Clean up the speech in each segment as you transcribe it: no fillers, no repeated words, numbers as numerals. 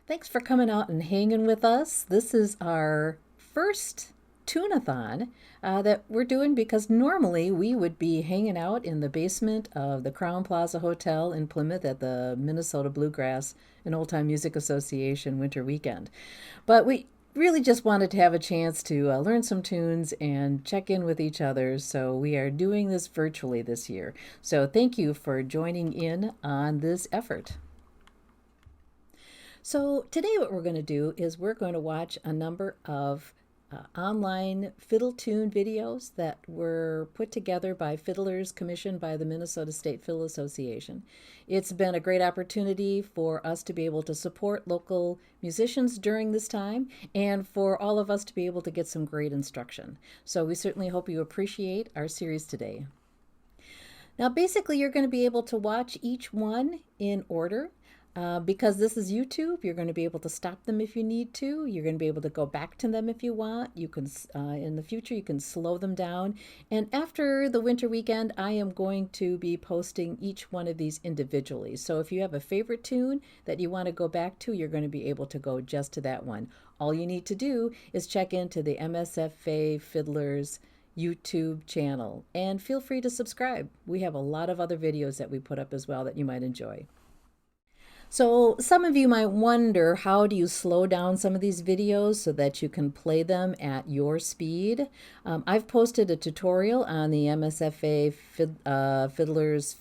Thanks for coming out and hanging with us. This is our first tune-a-thon that we're doing because normally we would be hanging out in the basement of the Crown Plaza Hotel in Plymouth at the Minnesota Bluegrass and Old Time Music Association winter weekend. But we really just wanted to have a chance to learn some tunes and check in with each other. So we are doing this virtually this year. So thank you for joining in on this effort. So today what we're going to do is we're going to watch a number of online fiddle tune videos that were put together by Fiddlers, commissioned by the Minnesota State Fiddle Association. It's been a great opportunity for us to be able to support local musicians during this time and for all of us to be able to get some great instruction. So we certainly hope you appreciate our series today. Now basically you're going to be able to watch each one in order. Because this is YouTube, you're going to be able to stop them if you need to. You're going to be able to go back to them if you want. You can, in the future, you can slow them down. And after the winter weekend, I am going to be posting each one of these individually. So if you have a favorite tune that you want to go back to, you're going to be able to go just to that one. All you need to do is check into the MSFA Fiddlers YouTube channel and feel free to subscribe. We have a lot of other videos that we put up as well that you might enjoy. So some of you might wonder, how do you slow down some of these videos so that you can play them at your speed? I've posted a tutorial on the MSFA Fiddlers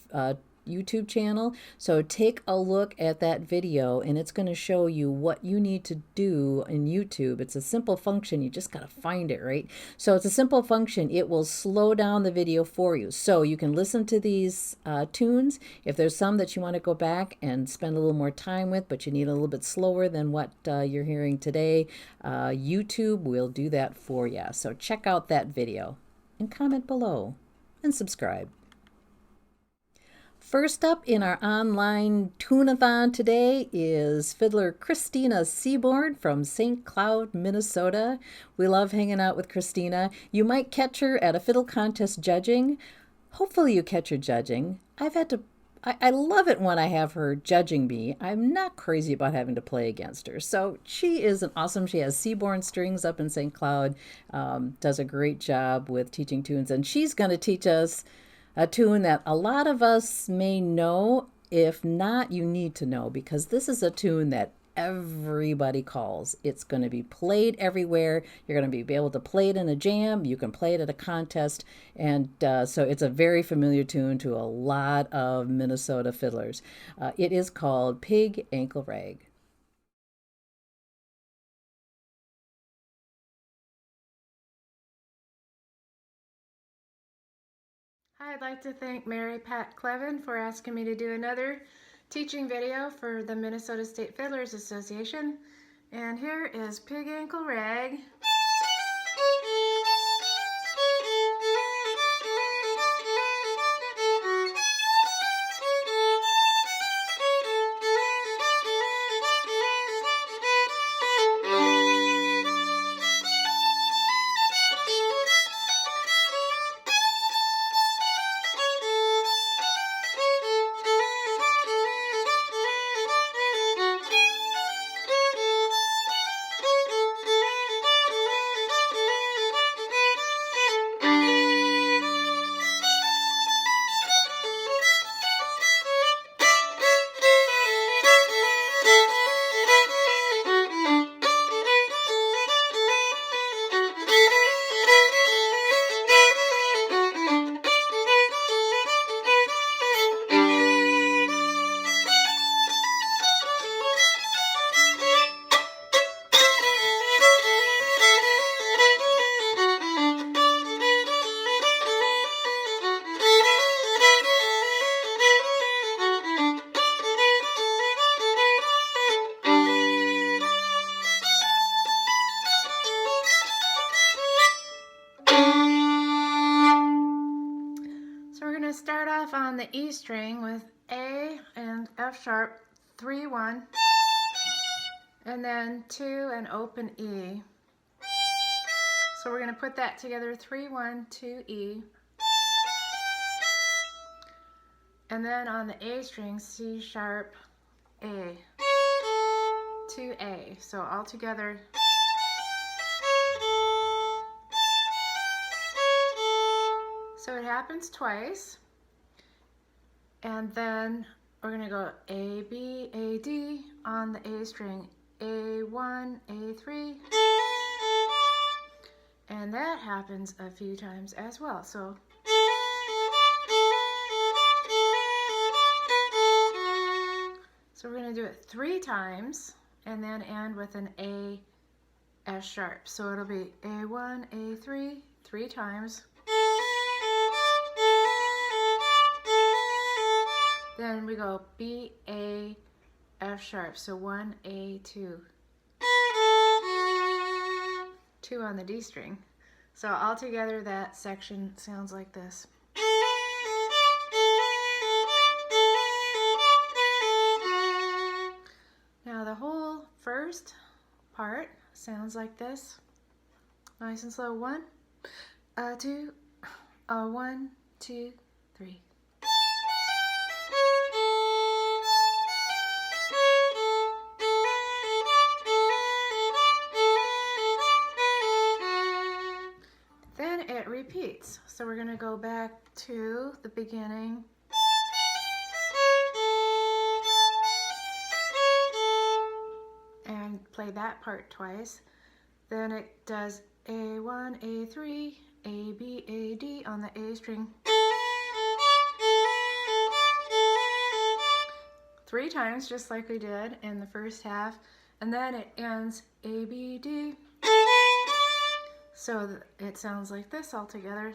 YouTube channel. So take a look at that video and it's going to show you what you need to do in YouTube. It's a simple function. You just got to find it, right? So it's a simple function. It will slow down the video for you. So you can listen to these tunes. If there's some that you want to go back and spend a little more time with, but you need a little bit slower than what you're hearing today, YouTube will do that for you. So check out that video and comment below and subscribe. First up in our online tune-a-thon today is fiddler Cristina Seaborn from St. Cloud, Minnesota. We love hanging out with Cristina. You might catch her at a fiddle contest judging. Hopefully you catch her judging. I love it when I have her judging me. I'm not crazy about having to play against her. So she is an awesome, she has Seaborn strings up in St. Cloud, does a great job with teaching tunes, and she's going to teach us a tune that a lot of us may know. If not, you need to know, because this is a tune that everybody calls. It's going to be played everywhere. You're going to be able to play it in a jam. You can play it at a contest. And so it's a very familiar tune to a lot of Minnesota fiddlers. It is called Pig Ankle Rag. I'd like to thank Mary Pat Clevin for asking me to do another teaching video for the Minnesota State Fiddlers Association. And here is Pig Ankle Rag. Start off on the E string with A and F sharp, 3, 1, and then 2 and open E. So we're going to put that together, 3, 1, 2, E. And then on the A string, C sharp, A. to A. So all together. So it happens twice. And then we're going to go A, B, A, D on the A string. A1, A3. And that happens a few times as well. So we're going to do it 3 times and then end with an A F sharp. So it'll be A1, A3, 3 times. Then we go B, A, F sharp. So 1, A, 2. 2 on the D string. So all together that section sounds like this. Now the whole first part sounds like this. Nice and slow. 1, 2, 1, 2, 3. Then it repeats. So we're going to go back to the beginning. And play that part twice. Then it does A1, A3, A, B, A, D on the A string. 3 times, just like we did in the first half. And then it ends A, B, D. So it sounds like this all together.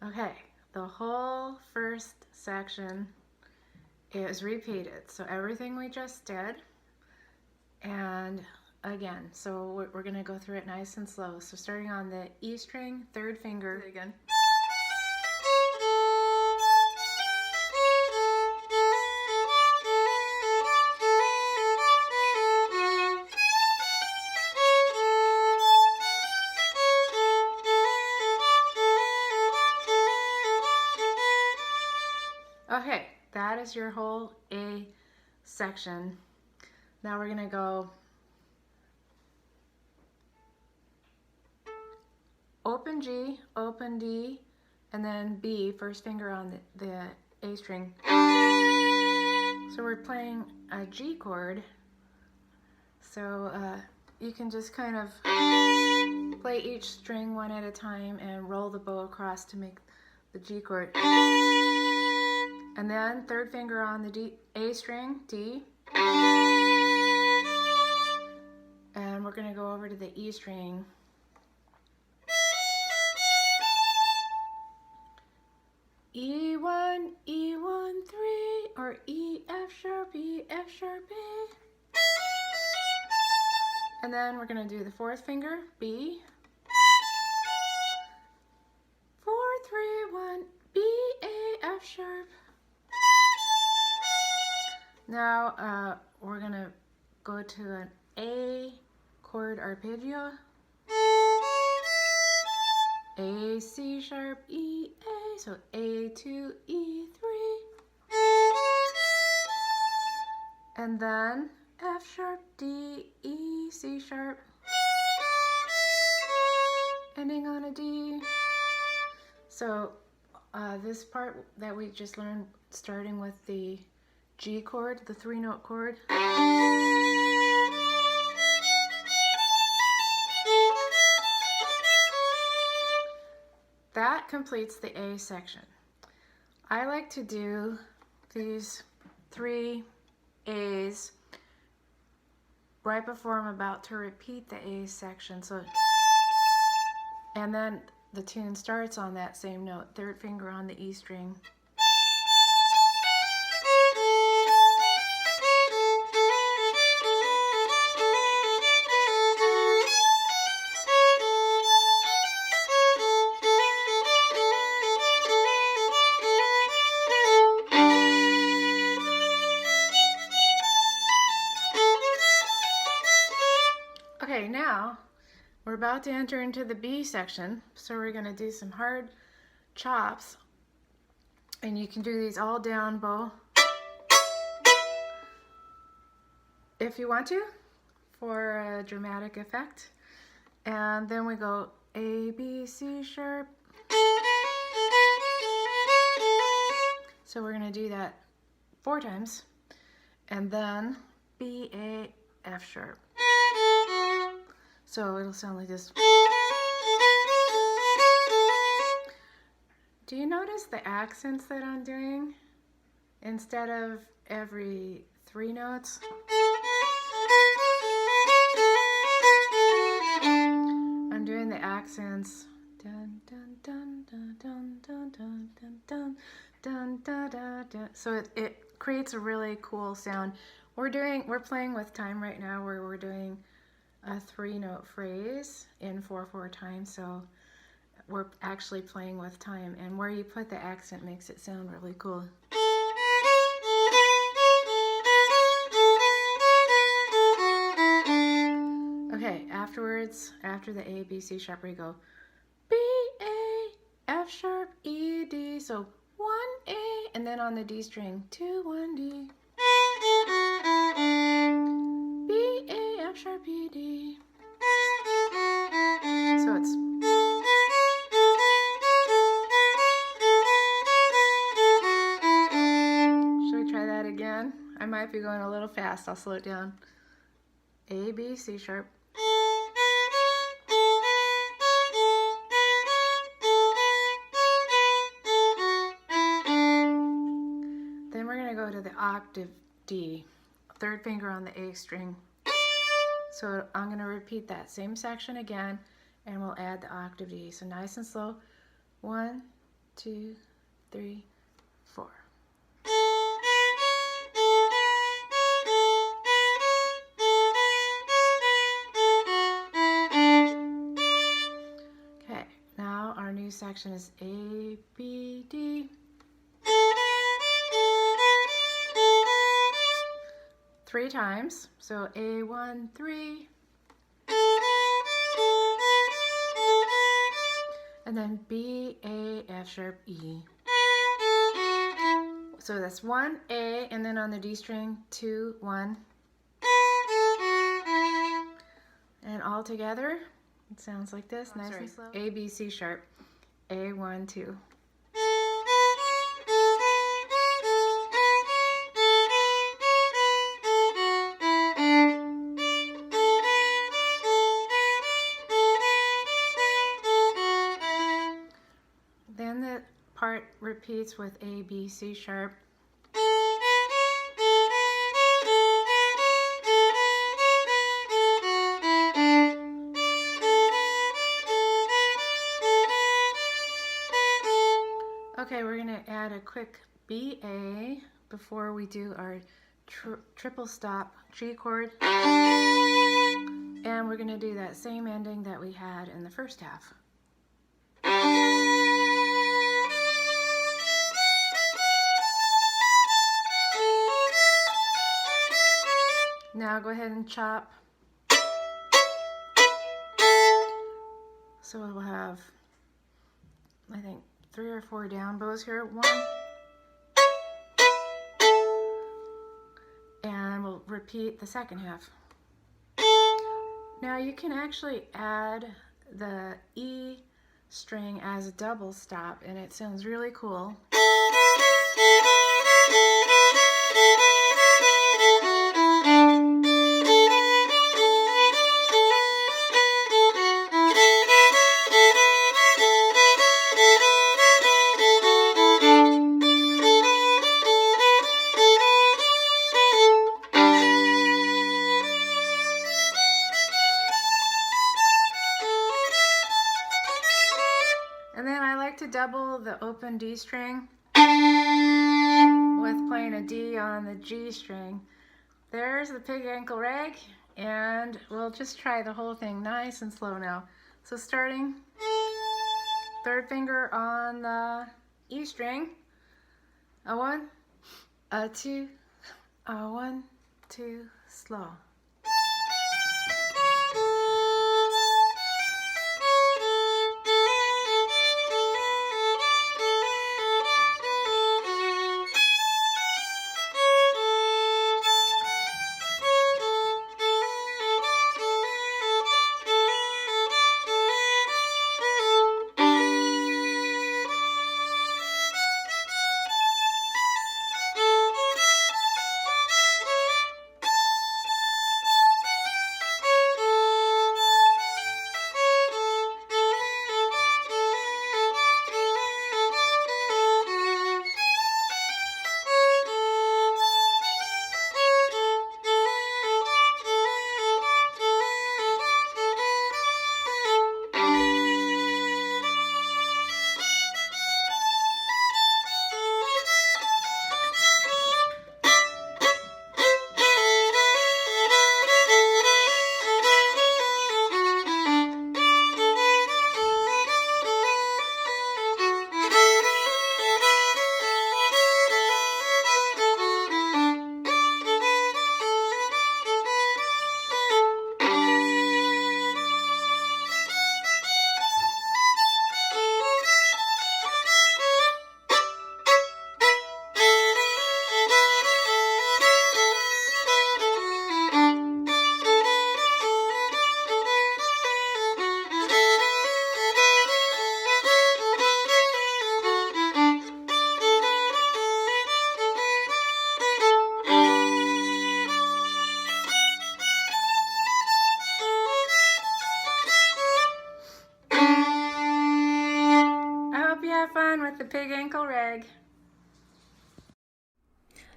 Okay, the whole first section is repeated. So everything we just did, and again. So we're going to go through it nice and slow. So starting on the E string, 3rd finger again. Okay, that is your whole A section. Now we're going to go open G, open D, and then B, first finger on the A string. So we're playing a G chord. So you can just kind of play each string one at a time and roll the bow across to make the G chord. And then 3rd finger on the D, A string, D. And we're going to go over to the E string. E1, E1, 3, or E, F sharp, E, F sharp, A. And then we're going to do the 4th finger, B. 4, 3, 1, B, A, F sharp. Now we're going to go to an A chord arpeggio. A, C sharp, E, A. So A2, E3. And then F sharp, D, E, C sharp. Ending on a D. So this part that we just learned, starting with the G chord, the 3-note chord. That completes the A section. I like to do these 3 A's right before I'm about to repeat the A section. And then the tune starts on that same note, 3rd finger on the E string. Okay, now we're about to enter into the B section, so we're going to do some hard chops. And you can do these all down bow if you want to, for a dramatic effect. And then we go A, B, C sharp. So we're going to do that 4 times. And then B, A, F sharp. So it'll sound like this. Do you notice the accents that I'm doing? Instead of every 3 notes, I'm doing the accents. Dun, dun, dun, dun, dun, dun, dun, dun, dun, dun, dun, dun. So it creates a really cool sound. We're playing with time right now, where we're doing a 3-note phrase in 4/4 time. So we're actually playing with time, and where you put the accent makes it sound really cool. Okay, afterwards, after the A, B, C sharp, we go B, A, F sharp, E, D. So 1 A, and then on the D string, 2, 1 D. B, A, F sharp, E, D. So it's. Should we try that again? I might be going a little fast. I'll slow it down. A, B, C sharp. Then we're going to go to the octave D, 3rd finger on the A string. So I'm going to repeat that same section again, and we'll add the octave D. So nice and slow. 1, 2, 3, 4. Okay, now our new section is A, B, D. 3 times. So A, 1, 3. And then B, A, F sharp, E. So that's 1 A, and then on the D string, 2, 1. And all together, it sounds like this, nice and slow. A, B, C sharp, A, 1, 2. Then the part repeats with A, B, C sharp. Okay, we're going to add a quick BA before we do our triple stop G chord. And we're going to do that same ending that we had in the first half. Now go ahead and chop. So we'll have, I think, 3 or 4 down bows here. 1. And we'll repeat the second half. Now you can actually add the E string as a double stop, and it sounds really cool. And then I like to double the open D string with playing a D on the G string. There's the pig ankle rag, and we'll just try the whole thing nice and slow now. So starting, 3rd finger on the E string, a 1, a 2, a 1, 2, slow.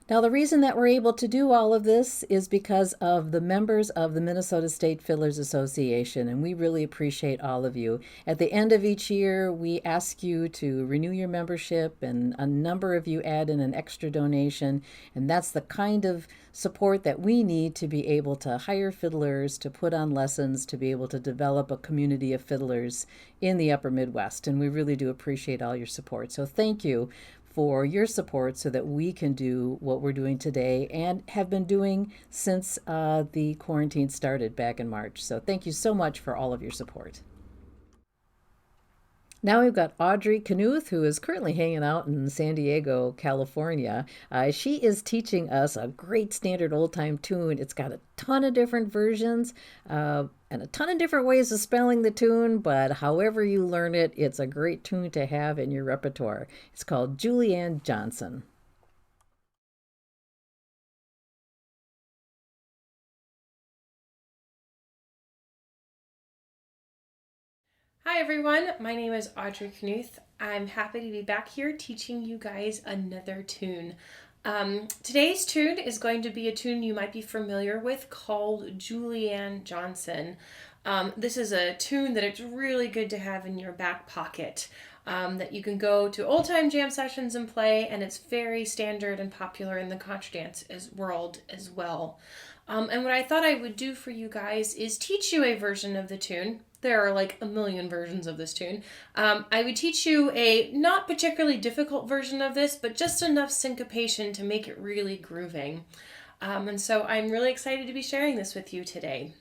Now, the reason that we're able to do all of this is because of the members of the Minnesota State Fiddlers Association, and we really appreciate all of you. At the end of each year, we ask you to renew your membership, and a number of you add in an extra donation, and that's the kind of support that we need to be able to hire fiddlers, to put on lessons, to be able to develop a community of fiddlers in the Upper Midwest, and we really do appreciate all your support. So thank you for your support so that we can do what we're doing today and have been doing since the quarantine started back in March. So thank you so much for all of your support. Now we've got Audrey Knuth, who is currently hanging out in San Diego, California. She is teaching us a great standard old-time tune. It's got a ton of different versions and a ton of different ways of spelling the tune, but however you learn it, it's a great tune to have in your repertoire. It's called Julianne Johnson. Hi everyone, my name is Audrey Knuth. I'm happy to be back here teaching you guys another tune. Today's tune is going to be a tune you might be familiar with called Julianne Johnson. This is a tune that it's really good to have in your back pocket, that you can go to old-time jam sessions and play, and it's very standard and popular in the contra dance world as well. And what I thought I would do for you guys is teach you a version of the tune. There are like a million versions of this tune. I would teach you a not particularly difficult version of this, but just enough syncopation to make it really grooving. And so I'm really excited to be sharing this with you today.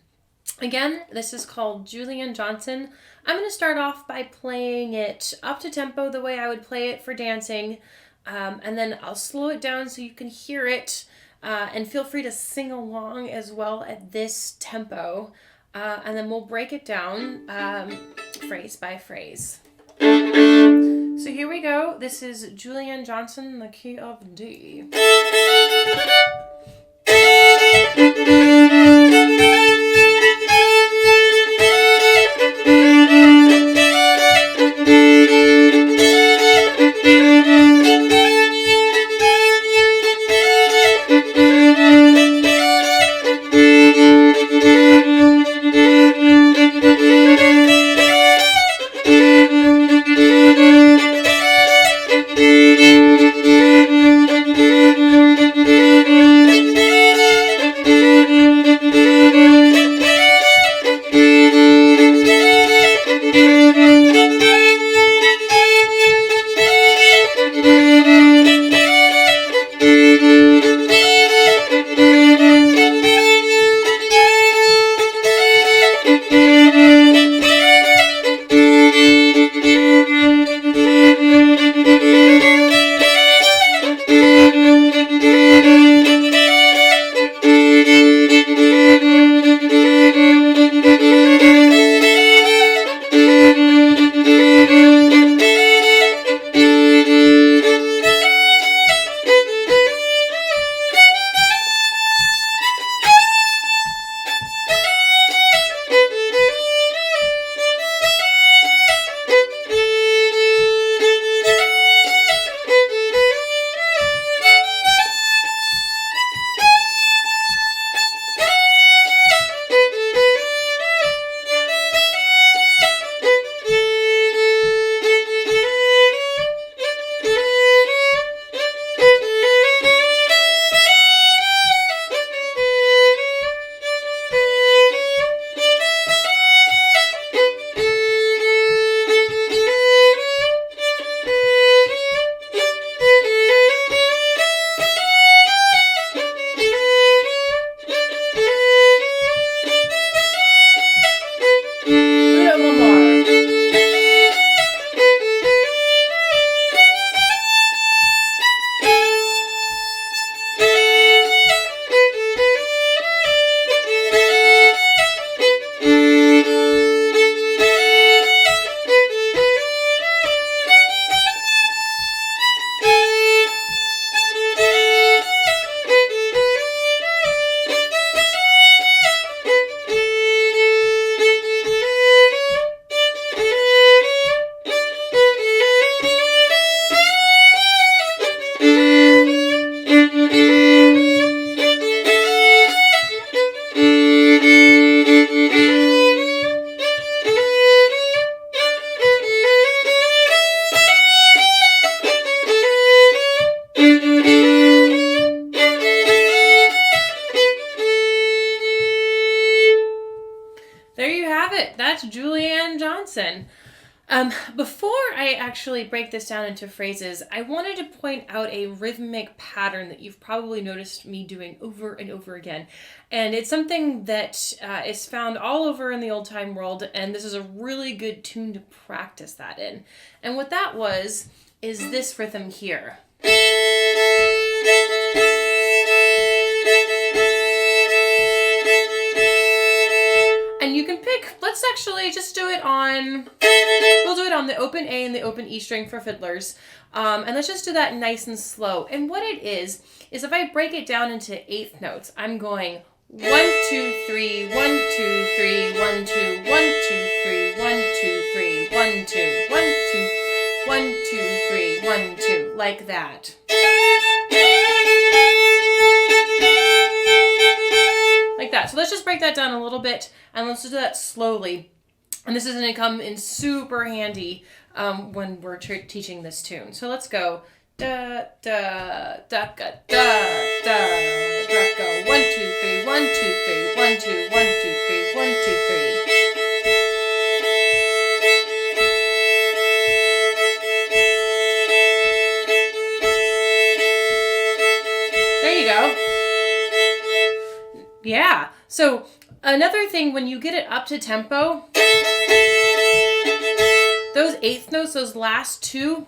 Again, this is called Julianne Johnson. I'm going to start off by playing it up to tempo the way I would play it for dancing, and then I'll slow it down so you can hear it, and feel free to sing along as well at this tempo. And then we'll break it down phrase by phrase. So here we go. This is Julianne Johnson in the key of D. That's Julianne Johnson. Before I actually break this down into phrases, I wanted to point out a rhythmic pattern that you've probably noticed me doing over and over again. And it's something that is found all over in the old time world, and this is a really good tune to practice that in. And what that is this rhythm here. And you can pick, let's actually just do it on, we'll do it on the open A and the open E string for fiddlers. And let's just do that nice and slow. And what it is if I break it down into eighth notes, I'm going 1, 2, 3, 1, 2, 3, 1, 2, 1, 2, 3, 1, 2, 3, 1, 2, 1, 2, 1, 2, 3, 1, 2, like that. Like that. So let's just break that down a little bit and let's do that slowly. And this is going to come in super handy when we're teaching this tune. So let's go. Da, da, da, da, da, da, da, 1, 2, 3, 1, 2, 3, 1, 2, 1, 2, 3, 1, 2, 3. There you go. Yeah. So another thing, when you get it up to tempo, those eighth notes, those last two,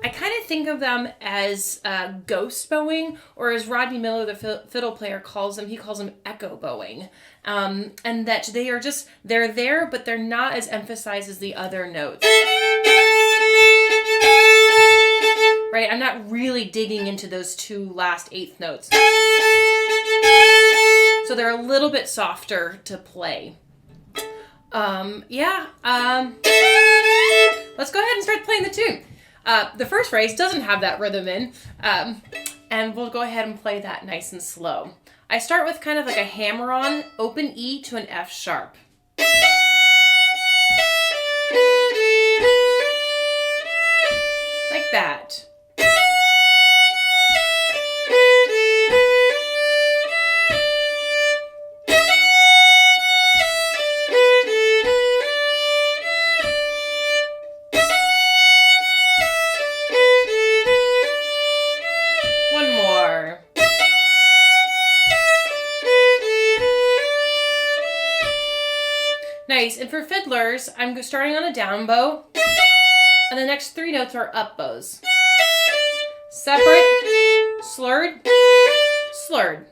I kind of think of them as ghost bowing, or as Rodney Miller, the fiddle player, calls them. He calls them echo bowing, and that they're there, but they're not as emphasized as the other notes. Right? I'm not really digging into those two last eighth notes. So they're a little bit softer to play. Let's go ahead and start playing the tune. The first phrase doesn't have that rhythm in, and we'll go ahead and play that nice and slow. I start with kind of like a hammer-on, open E to an F sharp. Like that. Nice. And for fiddlers, I'm starting on a down bow, and the next three notes are up bows. Separate, slurred, slurred.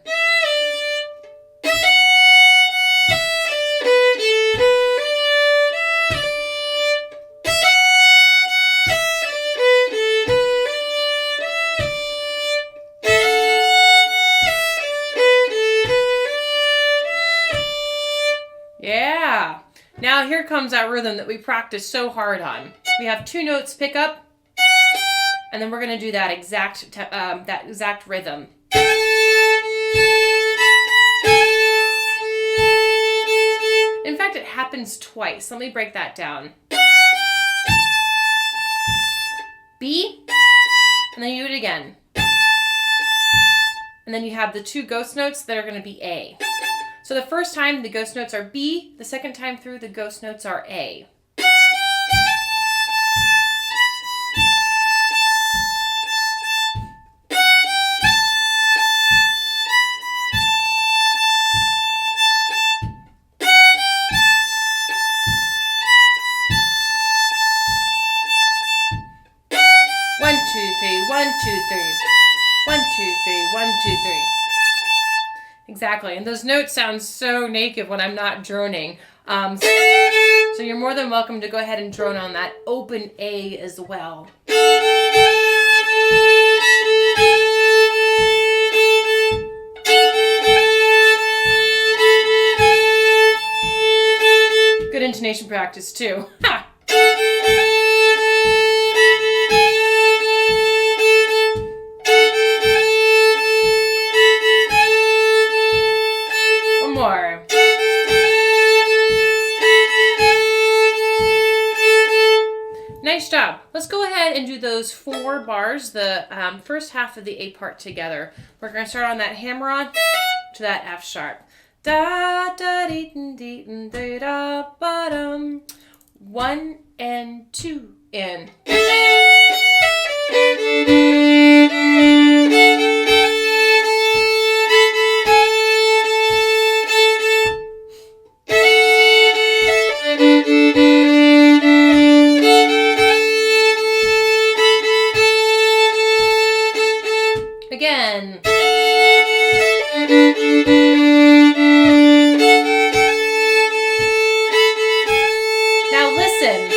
Yeah. Now here comes that rhythm that we practiced so hard on. We have two notes pick up, and then we're going to do that exact rhythm. In fact, it happens twice. Let me break that down. B, and then you do it again. And then you have the two ghost notes that are going to be A. So the first time the ghost notes are B, the second time through the ghost notes are A. One, two, three, 1, 2, 3. 1, 2, 3, 1, 2, 3. Exactly, and those notes sound so naked when I'm not droning. So you're more than welcome to go ahead and drone on that open A as well. Good intonation practice too. Ha! More. Nice job. Let's go ahead and do those 4 bars, the first half of the A part together. We're going to start on that hammer-on to that F sharp. Da da dee dee dee da ba dum. 1 and 2 and. Again. Now listen.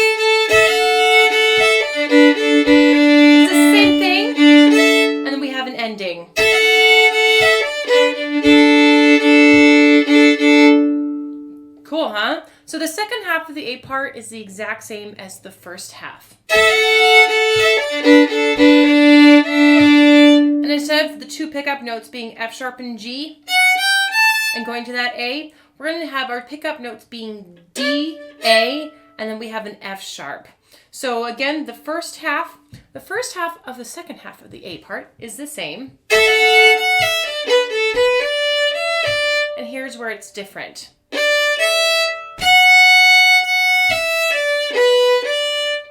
It's the same thing, and then we have an ending. Cool, huh? So the second half of the A part is the exact same as the first half. And instead of the two pickup notes being F sharp and G and going to that A, we're going to have our pickup notes being D, A, and then we have an F sharp. So again, the first half of the second half of the A part is the same. And here's where it's different.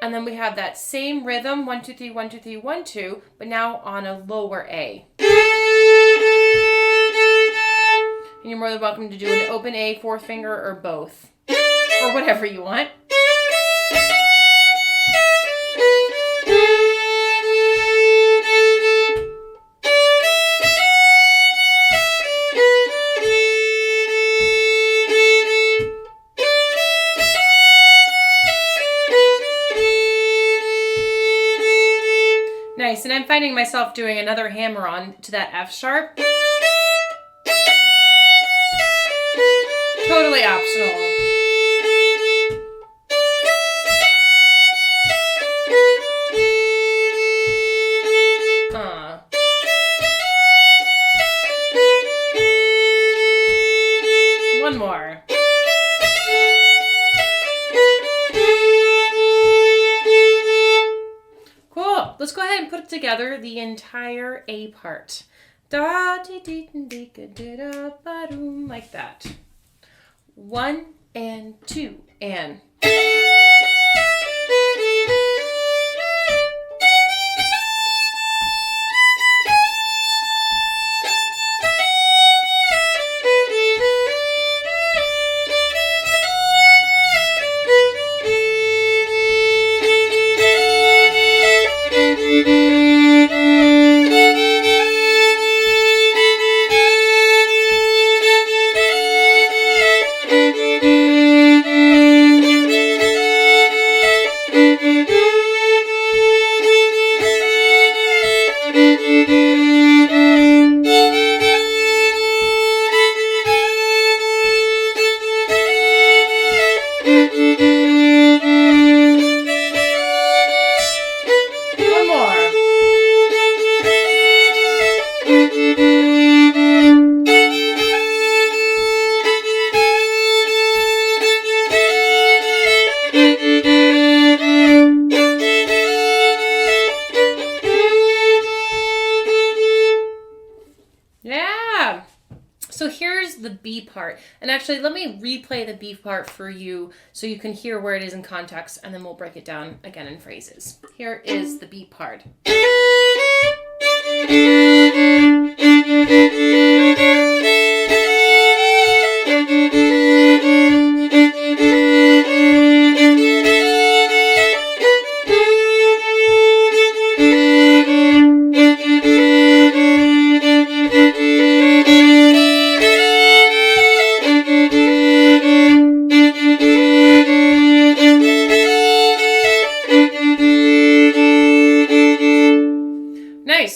And then we have that same rhythm, 1, 2, 3, 1, 2, 3, 1, 2, but now on a lower A. And you're more than welcome to do an open A, fourth finger, or both, or whatever you want. Nice, and I'm finding myself doing another hammer on to that F sharp. Totally optional. One more. Cool. Let's go ahead and put together the entire A part. Da dee dee dee dee da ba doom, like that. 1 and 2 and. The B part. And actually, let me replay the B part for you so you can hear where it is in context, and then we'll break it down again in phrases. Here is the B part.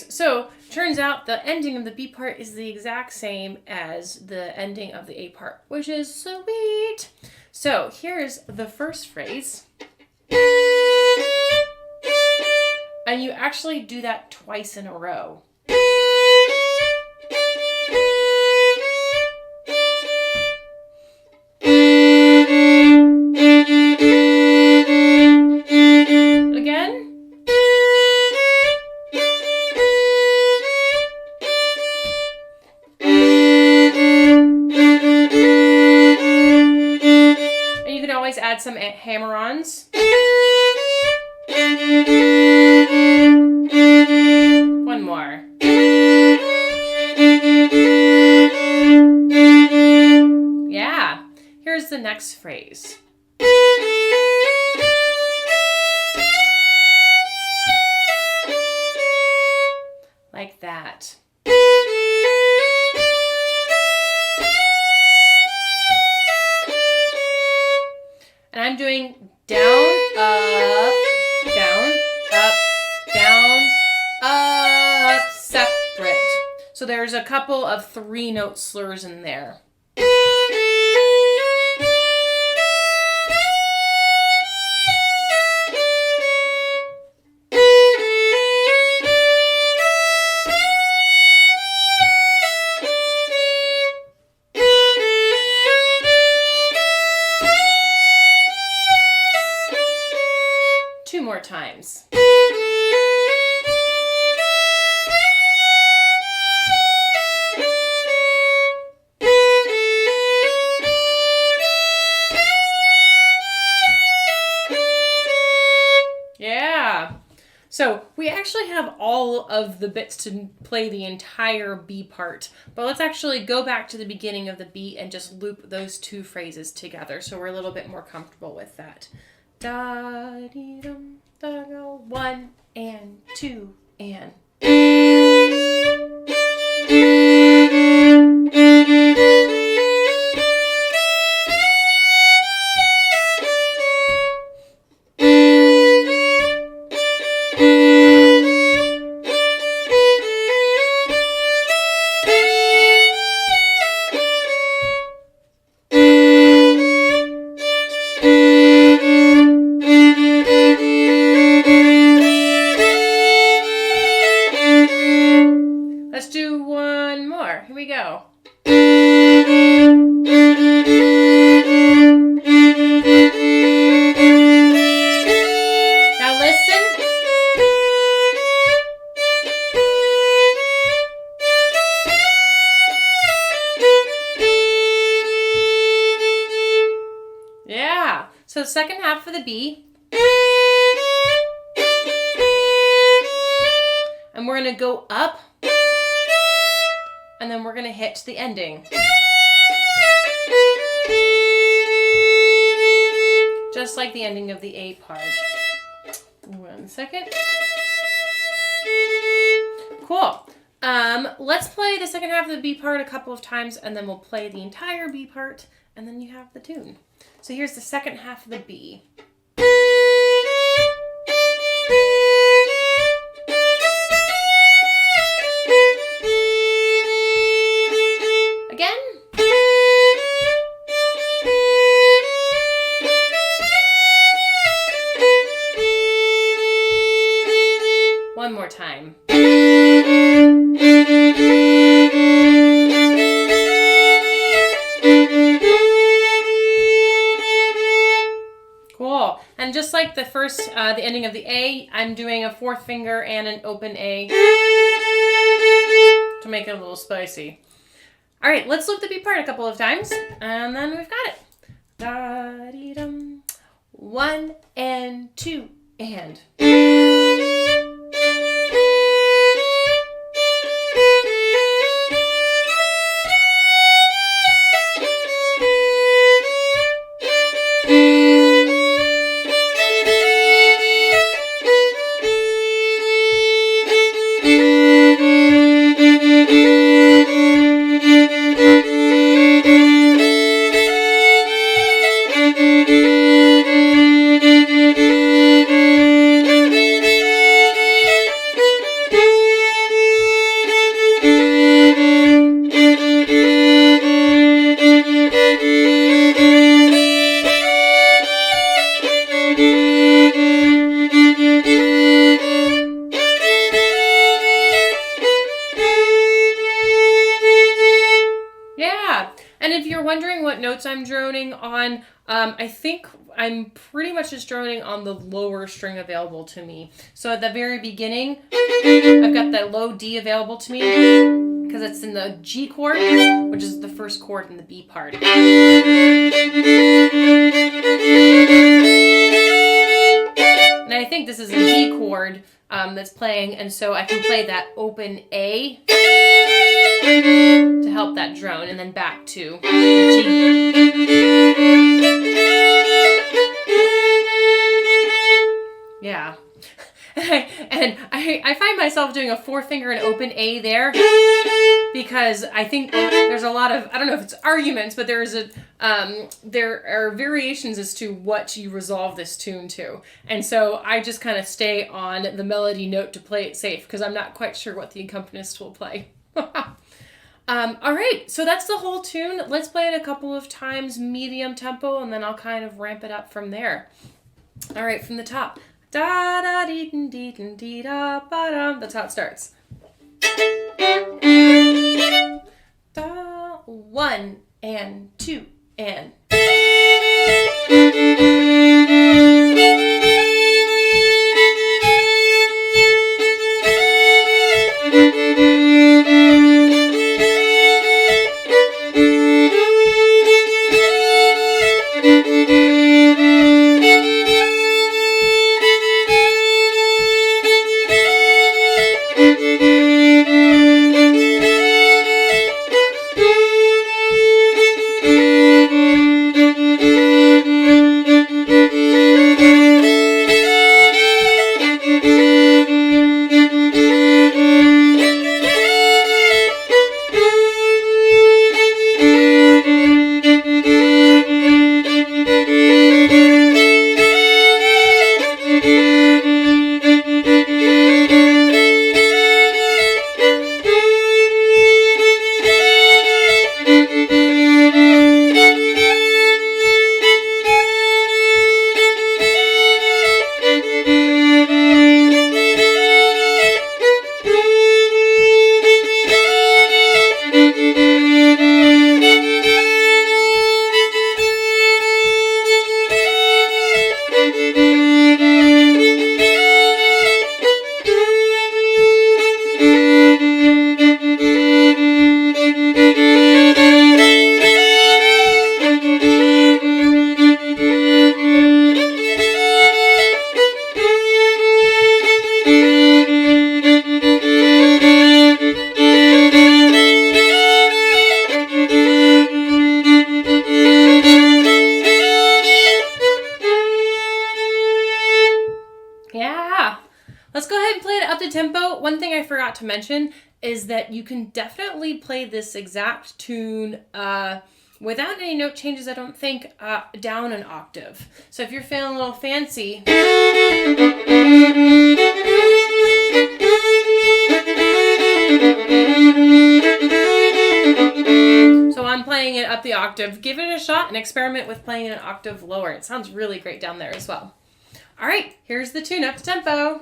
So turns out the ending of the B part is the exact same as the ending of the A part, which is sweet. So here's the first phrase. And you actually do that twice in a row. Again. some hammer-ons. One more. Yeah. Here's the next phrase. Like that. And I'm doing down, up, down, up, down, up, separate. So there's a couple of 3-note slurs in there. More times. Yeah. So we actually have all of the bits to play the entire B part, but let's actually go back to the beginning of the beat and just loop those 2 phrases together so we're a little bit more comfortable with that. Da-dee-dum, da-go, 1 and 2 and. So second half of the B. And we're going to go up. And then we're going to hit the ending. Just like the ending of the A part. 1 second. Cool. Let's play the second half of the B part a couple of times, and then we'll play the entire B part, and then you have the tune. So here's the second half of the B. Again. One more time. Cool. And just like the first, the ending of the A, I'm doing a 4th finger and an open A to make it a little spicy. All right, let's loop the B part a couple of times, and then we've got it. Da-dee-dum. 1 and 2 and. Wondering what notes I'm droning on, I think I'm pretty much just droning on the lower string available to me. So at the very beginning, I've got that low D available to me. because it's in the G chord, which is the first chord in the B part. And I think this is a D chord that's playing, and so I can play that open A to help that drone, and then back to G. Yeah. And I find myself doing a 4-finger and open A there because I think there's a lot of, I don't know if it's arguments, but there are variations as to what you resolve this tune to. And so I just kind of stay on the melody note to play it safe because I'm not quite sure what the accompanist will play. All right, so that's the whole tune. Let's play it a couple of times, medium tempo, and then I'll kind of ramp it up from there. All right, from the top. Da da dee dee dee dee da ba dum. That's how it starts. Da 1 and 2 and. Tempo. One thing I forgot to mention is that you can definitely play this exact tune without any note changes, I don't think, down an octave. So if you're feeling a little fancy, so I'm playing it up the octave. Give it a shot and experiment with playing it an octave lower. It sounds really great down there as well. All right, here's the tune up to tempo.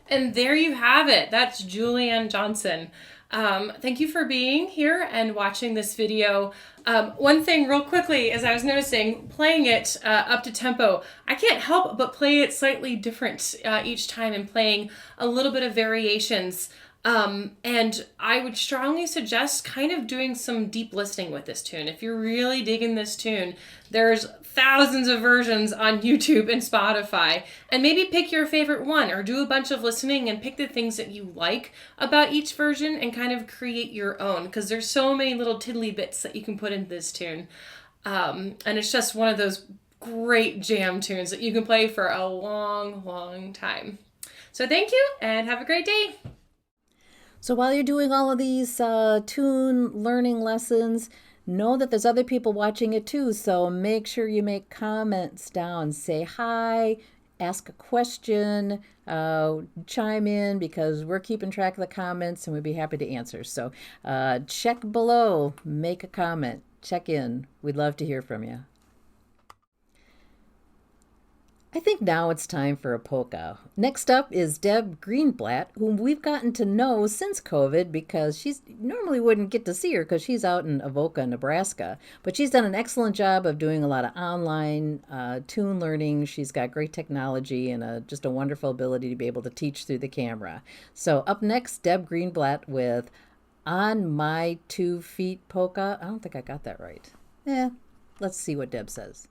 And there you have it. That's Julianne Johnson. Thank you for being here and watching this video. One thing real quickly, as I was noticing, playing it up to tempo, I can't help but play it slightly different each time and playing a little bit of variations And I would strongly suggest kind of doing some deep listening with this tune. If you're really digging this tune, there's thousands of versions on YouTube and Spotify. And maybe pick your favorite one or do a bunch of listening and pick the things that you like about each version and kind of create your own, because there's so many little tiddly bits that you can put into this tune. And it's just one of those great jam tunes that you can play for a long, long time. So thank you and have a great day. So while you're doing all of these tune learning lessons, know that there's other people watching it too. So make sure you make comments down. Say hi, ask a question, chime in, because we're keeping track of the comments and we'd be happy to answer. So check below, make a comment, check in. We'd love to hear from you. I think now it's time for a polka. Next up is Deb Greenblatt, whom we've gotten to know since COVID, because she's normally wouldn't get to see her because she's out in Avoca, Nebraska. But she's done an excellent job of doing a lot of online tune learning. She's got great technology and just a wonderful ability to be able to teach through the camera. So up next, Deb Greenblatt with On My 2 Feet Polka. I don't think I got that right. Let's see what Deb says.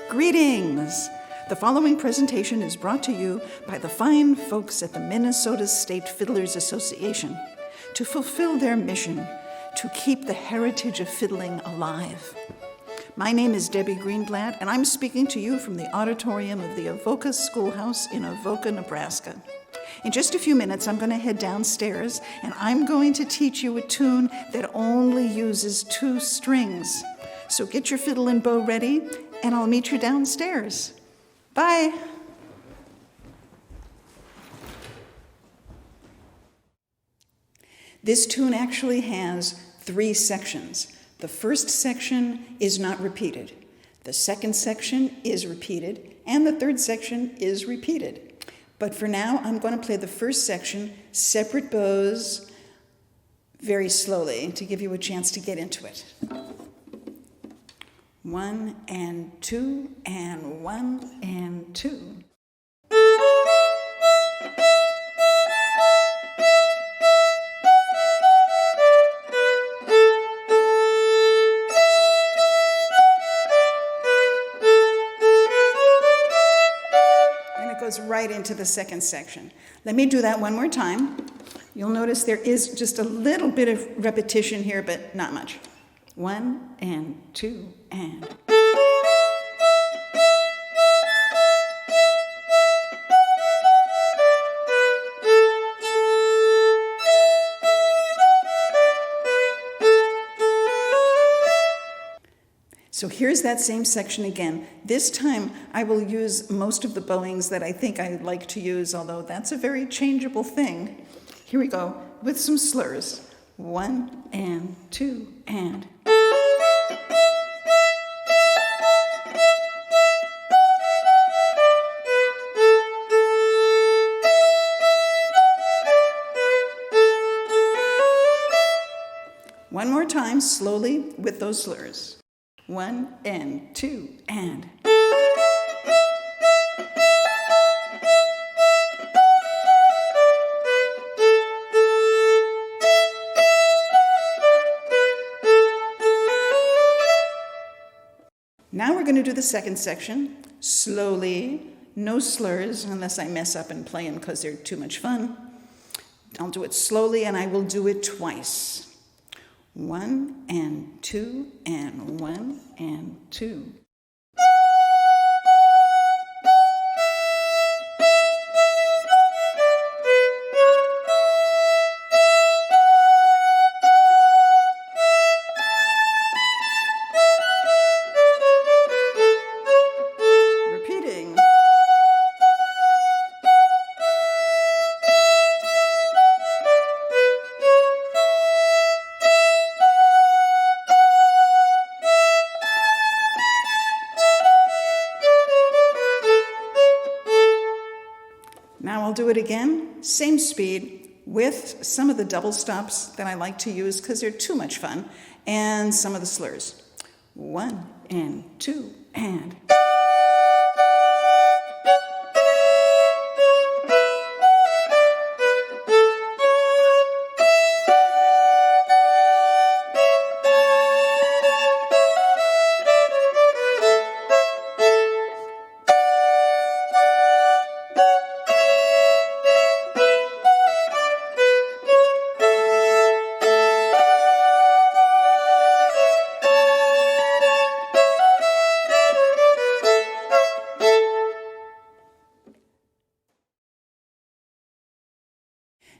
Greetings! The following presentation is brought to you by the fine folks at the Minnesota State Fiddlers Association to fulfill their mission to keep the heritage of fiddling alive. My name is Debbie Greenblatt, and I'm speaking to you from the auditorium of the Avoca Schoolhouse in Avoca, Nebraska. In just a few minutes, I'm going to head downstairs, and I'm going to teach you a tune that only uses 2 strings. So get your fiddle and bow ready, and I'll meet you downstairs. Bye. This tune actually has 3 sections. The first section is not repeated. The second section is repeated, and the third section is repeated. But for now, I'm going to play the first section, separate bows, very slowly to give you a chance to get into it. 1 and 2 and 1 and 2. And it goes right into the second section. Let me do that one more time. You'll notice there is just a little bit of repetition here, but not much. 1 and 2 and. So here's that same section again. This time I will use most of the bowings that I think I like to use, although that's a very changeable thing. Here we go with some slurs. 1 and 2 and. One more time, slowly, with those slurs. 1 and 2 and. Now we're going to do the second section, slowly, no slurs, unless I mess up and play them because they're too much fun. I'll do it slowly, and I will do it twice. 1 and 2 and 1 and 2. Repeating. Now I'll do it again, same speed, with some of the double stops that I like to use because they're too much fun, and some of the slurs. 1 and 2 and...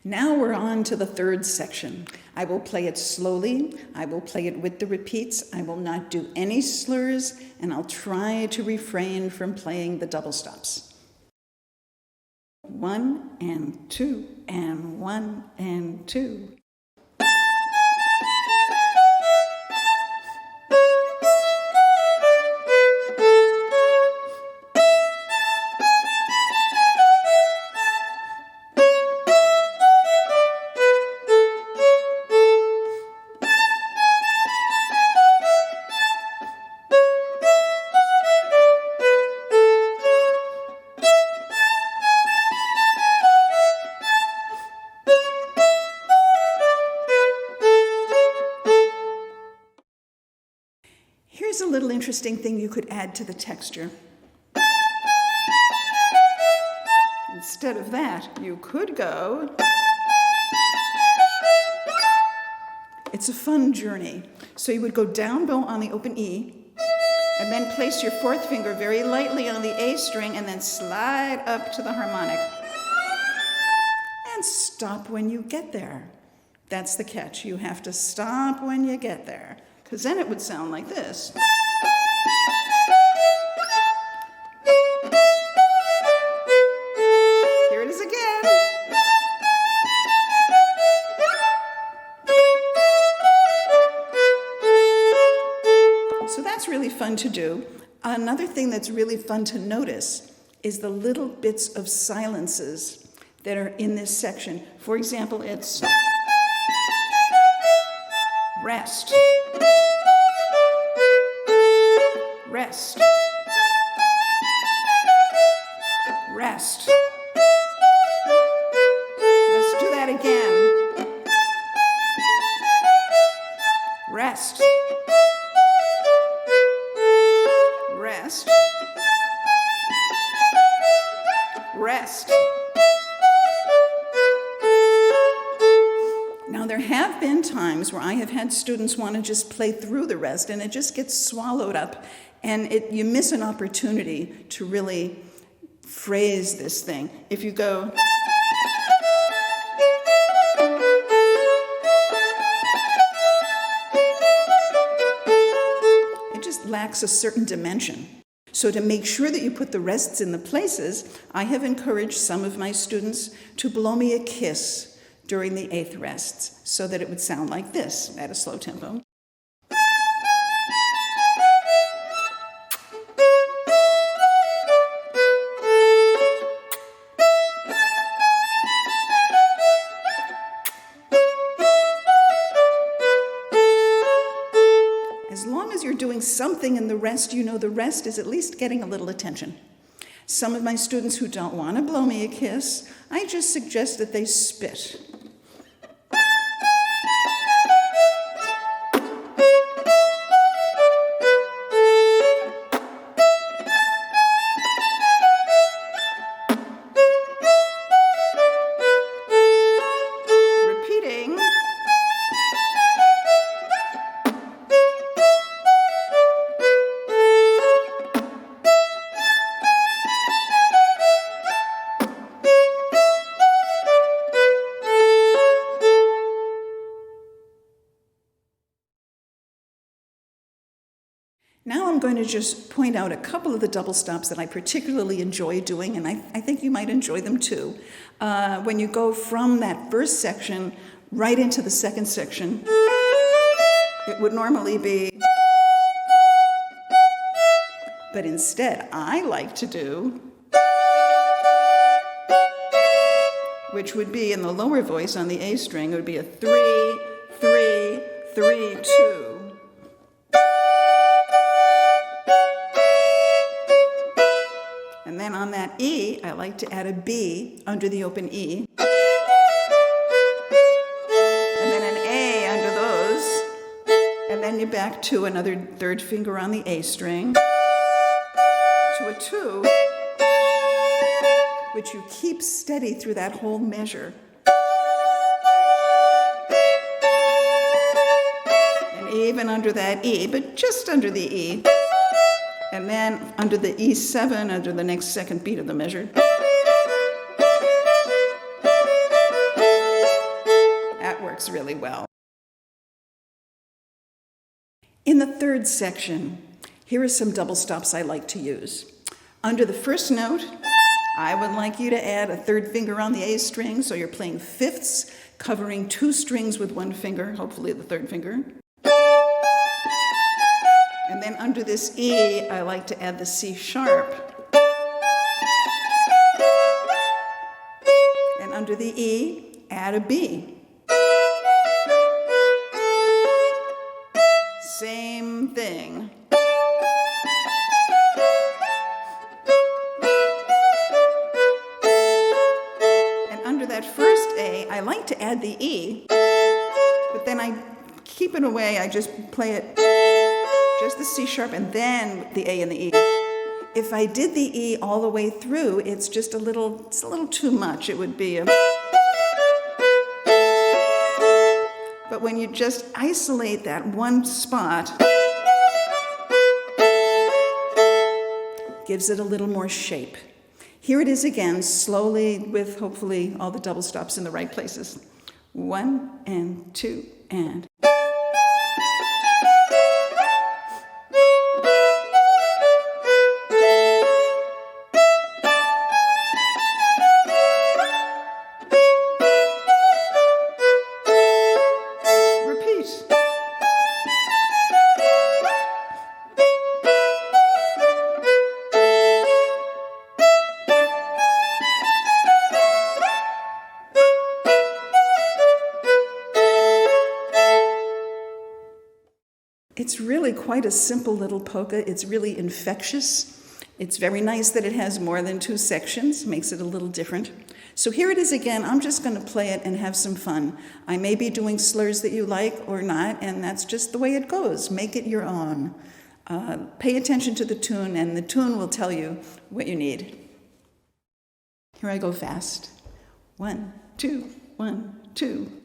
Now we're on to the third section. I will play it slowly. I will play it with the repeats. I will not do any slurs, and I'll try to refrain from playing the double stops. 1 and 2 and 1 and 2. Here's a little interesting thing you could add to the texture. Instead of that, you could go... It's a fun journey. So you would go down bow on the open E, and then place your fourth finger very lightly on the A string, and then slide up to the harmonic. And stop when you get there. That's the catch. You have to stop when you get there, because then it would sound like this. Here it is again. So that's really fun to do. Another thing that's really fun to notice is the little bits of silences that are in this section. For example, it's rest, rest, rest. Let's do that again. Rest, rest, rest. Now, there have been times where I have had students want to just play through the rest, and it just gets swallowed up, and you miss an opportunity to really phrase this thing. If you go... it just lacks a certain dimension. So to make sure that you put the rests in the places, I have encouraged some of my students to blow me a kiss during the eighth rests, so that it would sound like this at a slow tempo. As long as you're doing something in the rest, you know the rest is at least getting a little attention. Some of my students who don't want to blow me a kiss, I just suggest that they spit. Repeating. Now I'm going to just point out a couple of the double stops that I particularly enjoy doing, and I think you might enjoy them too. When you go from that first section right into the second section, it would normally be, but instead I like to do, which would be in the lower voice on the A string, it would be a 3, 3, 3, 2. And then on that E, I like to add a B under the open E. And then an A under those. And then you're back to another third finger on the A string. To a 2, which you keep steady through that whole measure. And even under that E, but just under the E. And then under the E7, under the next second beat of the measure. That works really well. In the third section, here are some double stops I like to use. Under the first note, I would like you to add a third finger on the A string, so you're playing fifths, covering 2 strings with 1 finger, hopefully the third finger. And then under this E, I like to add the C sharp. And under the E, add a B. Same thing. And under that first A, I like to add the E, but then I keep it away. I just play it, just the C sharp and then the A and the E. If I did the E all the way through, it's just a little too much. It would be a... But when you just isolate that one spot, gives it a little more shape. Here it is again, slowly, with hopefully all the double stops in the right places. 1 and 2 and... It's really quite a simple little polka. It's really infectious. It's very nice that it has more than 2 sections, makes it a little different. So here it is again. I'm just going to play it and have some fun. I may be doing slurs that you like or not, and that's just the way it goes. Make it your own. Pay attention to the tune, and the tune will tell you what you need. Here I go fast. 1, 2, 1, 2.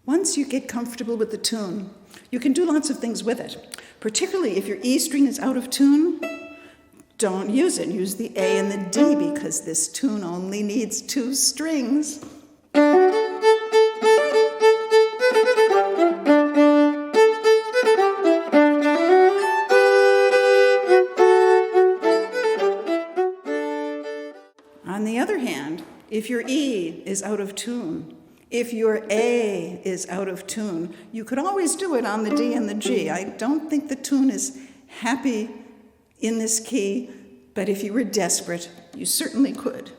Once you get comfortable with the tune, you can do lots of things with it. Particularly if your E string is out of tune, don't use it. Use the A and the D because this tune only needs 2 strings. On the other hand, if your E is out of tune, if your A is out of tune, you could always do it on the D and the G. I don't think the tune is happy in this key, but if you were desperate, you certainly could.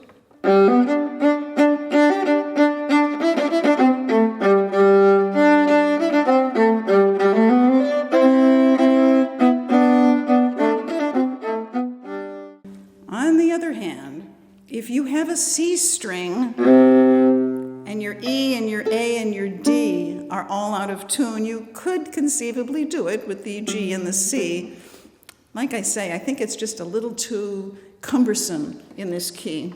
On the other hand, if you have a C string, and your E and your A and your D are all out of tune, you could conceivably do it with the G and the C. Like I say, I think it's just a little too cumbersome in this key.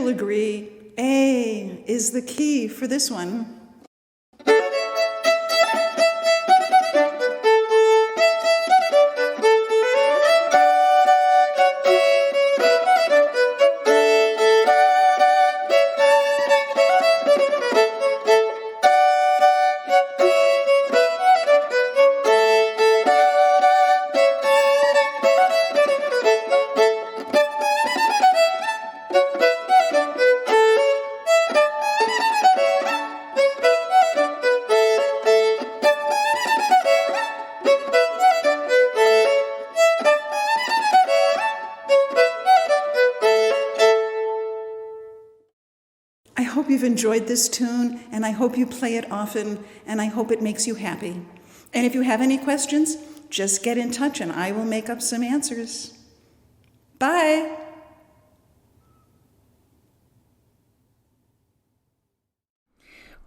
you'll agree, A is the key for this one. I hope you've enjoyed this tune, and I hope you play it often, and I hope it makes you happy. And if you have any questions, just get in touch and I will make up some answers. Bye!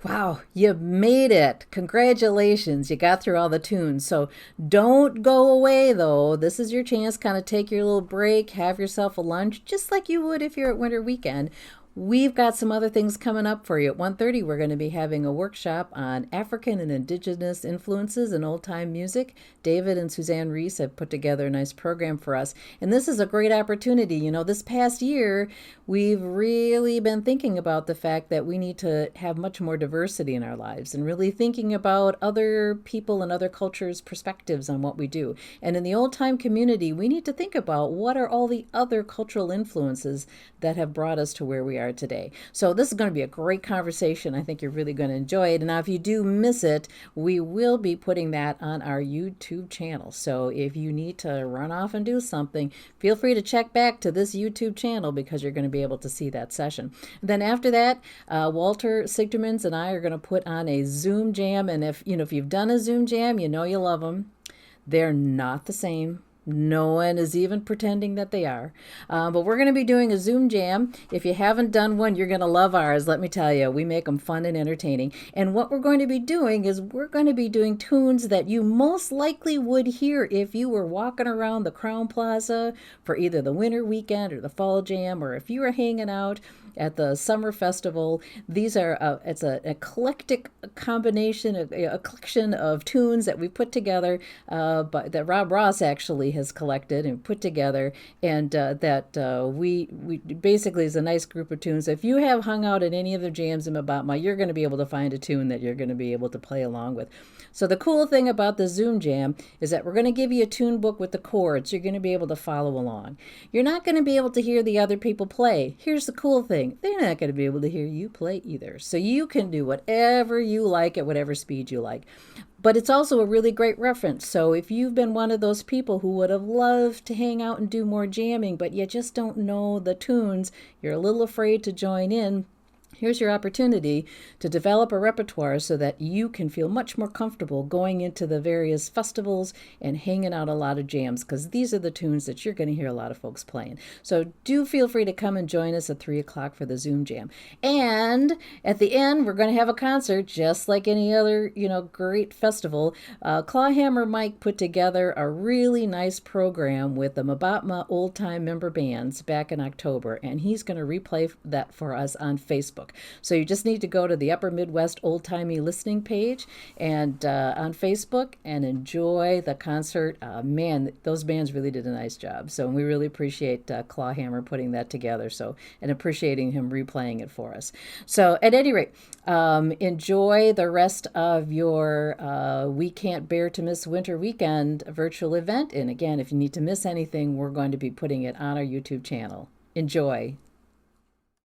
Wow, you made it. Congratulations. You got through all the tunes. So don't go away, though. This is your chance. Kind of take your little break, have yourself a lunch, just like you would if you're at winter weekend. We've got some other things coming up for you. At 1:30, we're going to be having a workshop on African and Indigenous influences in old-time music. David and Suzanne Reese have put together a nice program for us. And this is a great opportunity. You know, this past year, we've really been thinking about the fact that we need to have much more diversity in our lives and really thinking about other people and other cultures' perspectives on what we do. And in the old-time community, we need to think about what are all the other cultural influences that have brought us to where we are today. So this is going to be a great conversation. I think you're really going to enjoy it. And now if you do miss it, we will be putting that on our YouTube channel. So if you need to run off and do something, feel free to check back to this YouTube channel because you're going to be able to see that session. Then after that, Walter Sigdermans and I are going to put on a Zoom jam. And if you've done a Zoom jam, you know you love them. They're not the same. No one is even pretending that they are. But we're going to be doing a Zoom jam. If you haven't done one, you're going to love ours. Let me tell you, we make them fun and entertaining. And what we're going to be doing is we're going to be doing tunes that you most likely would hear if you were walking around the Crown Plaza for either the winter weekend or the fall jam, or if you were hanging out at the summer festival. These are it's an eclectic combination, a collection of tunes that we put together, that Rob Ross actually has collected and put together, and that we basically is a nice group of tunes. If you have hung out at any of the jams in Mabatma, you're going to be able to find a tune that you're going to be able to play along with. So the cool thing about the Zoom jam is that we're going to give you a tune book with the chords. You're going to be able to follow along. You're not going to be able to hear the other people play. Here's the cool thing. They're not going to be able to hear you play either. So you can do whatever you like at whatever speed you like. But it's also a really great reference. So if you've been one of those people who would have loved to hang out and do more jamming, but you just don't know the tunes, you're a little afraid to join in, here's your opportunity to develop a repertoire so that you can feel much more comfortable going into the various festivals and hanging out a lot of jams, because these are the tunes that you're going to hear a lot of folks playing. So do feel free to come and join us at 3 o'clock for the Zoom jam. And at the end, we're going to have a concert just like any other, great festival. Clawhammer Mike put together a really nice program with the Mabatma old time member bands back in October, and he's going to replay that for us on Facebook. So you just need to go to the Upper Midwest Old Timey Listening page and on Facebook and enjoy the concert. Man, those bands really did a nice job. So we really appreciate Clawhammer putting that together. And appreciating him replaying it for us. So at any rate, enjoy the rest of your We Can't Bear to Miss Winter Weekend virtual event. And again, if you need to miss anything, we're going to be putting it on our YouTube channel. Enjoy.